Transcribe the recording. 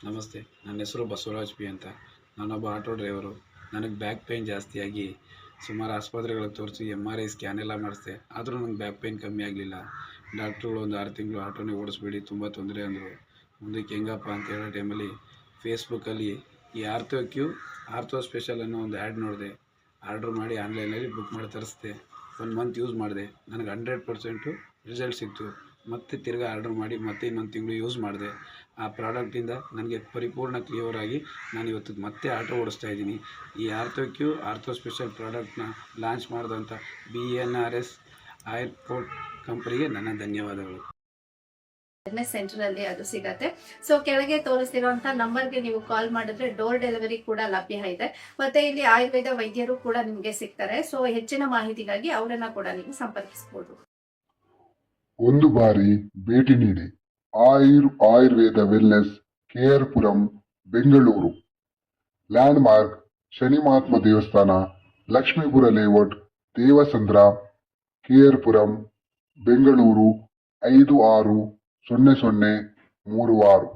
ನಮಸ್ತೆ. ನನ್ನ ಹೆಸರು ಬಸವರಾಜ್ ಪಿ ಅಂತ. ನಾನೊಬ್ಬ ಆಟೋ ಡ್ರೈವರು. ನನಗೆ ಬ್ಯಾಕ್ ಪೇಯ್ನ್ ಜಾಸ್ತಿಯಾಗಿ ಸುಮಾರು ಆಸ್ಪತ್ರೆಗಳಿಗೆ ತೋರಿಸಿ MRI ಸ್ಕ್ಯಾನ್ ಎಲ್ಲ ಮಾಡಿಸಿದೆ. ಆದರೂ ನನಗೆ ಬ್ಯಾಕ್ ಪೇಯ್ನ್ ಕಮ್ಮಿ ಆಗಲಿಲ್ಲ. ಡಾಕ್ಟ್ರುಗಳು ಒಂದು 6 ತಿಂಗಳು ಆಟೋನೇ ಓಡಿಸ್ಬೇಡಿ, ತುಂಬ ತೊಂದರೆ ಅಂದರು. ಮುಂದಕ್ಕೆ ಹೆಂಗಪ್ಪ ಅಂತ ಹೇಳೋ ಟೈಮಲ್ಲಿ ಫೇಸ್ಬುಕ್ಕಲ್ಲಿ ಈ ಆರ್ಥೋ ಸ್ಪೆಷಲ್ ಅನ್ನೋ ಒಂದು ಆ್ಯಡ್ ನೋಡಿದೆ. ಆರ್ಡ್ರ್ ಮಾಡಿ ಆನ್ಲೈನಲ್ಲಿ ಬುಕ್ ಮಾಡಿ ತರಿಸಿದೆ. 1 ಮಂತ್ ಯೂಸ್ ಮಾಡಿದೆ. ನನಗೆ 100% ರಿಸಲ್ಟ್ ಸಿಕ್ತು. ಮತ್ತೆ ತಿರ್ಗಾ ಆರ್ಡ್ರ್ ಮಾಡಿ ಮತ್ತೆ ಇನ್ನೊಂದು ತಿಂಗಳು ಯೂಸ್ ಮಾಡಿದೆ. ಆ ಪ್ರಾಡಕ್ಟಿಂದ ನನಗೆ ಪರಿಪೂರ್ಣ ಕ್ಲಿಯರ್ ಆಗಿ ನಾನು ಇವತ್ತು ಮತ್ತೆ ಆಟೋ ಓಡಿಸ್ತಾ ಇದ್ದೀನಿ. ಈ ಆರ್ಥೋ ಸ್ಪೆಷಲ್ ಪ್ರಾಡಕ್ಟ್ನ ಲಾಂಚ್ ಮಾಡಿದಂಥ BNRS ಏರ್ಪೋರ್ಟ್ ಕಂಪನಿಗೆ ನನ್ನ ಧನ್ಯವಾದಗಳು. ಸೆಂಟರ್ ಅಲ್ಲಿ ಅದು ಸಿಗತ್ತೆ. ಸೊ ಕೆಳಗೆ ತೋರಿಸ್ತಿರುವಂತಹ ನಂಬರ್ಗೆ ನೀವು ಕಾಲ್ ಮಾಡಿದ್ರೆ ಡೋರ್ ಡೆಲಿವರಿ ಕೂಡ ಲಭ್ಯ ಇದೆ. ಮತ್ತೆ ಇಲ್ಲಿ ಆಯುರ್ವೇದ ವೈದ್ಯರು ಕೂಡ ನಿಮ್ಗೆ ಸಿಗ್ತಾರೆ. ಸೊ ಹೆಚ್ಚಿನ ಮಾಹಿತಿಗಾಗಿ ಅವರನ್ನ ಕೂಡ ನೀವು ಸಂಪರ್ಕಿಸಬಹುದು. ಒಂದು ಬಾರಿ ಭೇಟಿ ನೀಡಿ. Ayurveda wellness, KR Puram, Bengaluru. Land mark Shani Mahatma ದೇವಸ್ಥಾನ, ಲಕ್ಷ್ಮೀಪುರ ಲೇಔಟ್, ದೇವಸಂದ್ರ, KR ಪುರಂ, ಬೆಂಗಳೂರು 560036.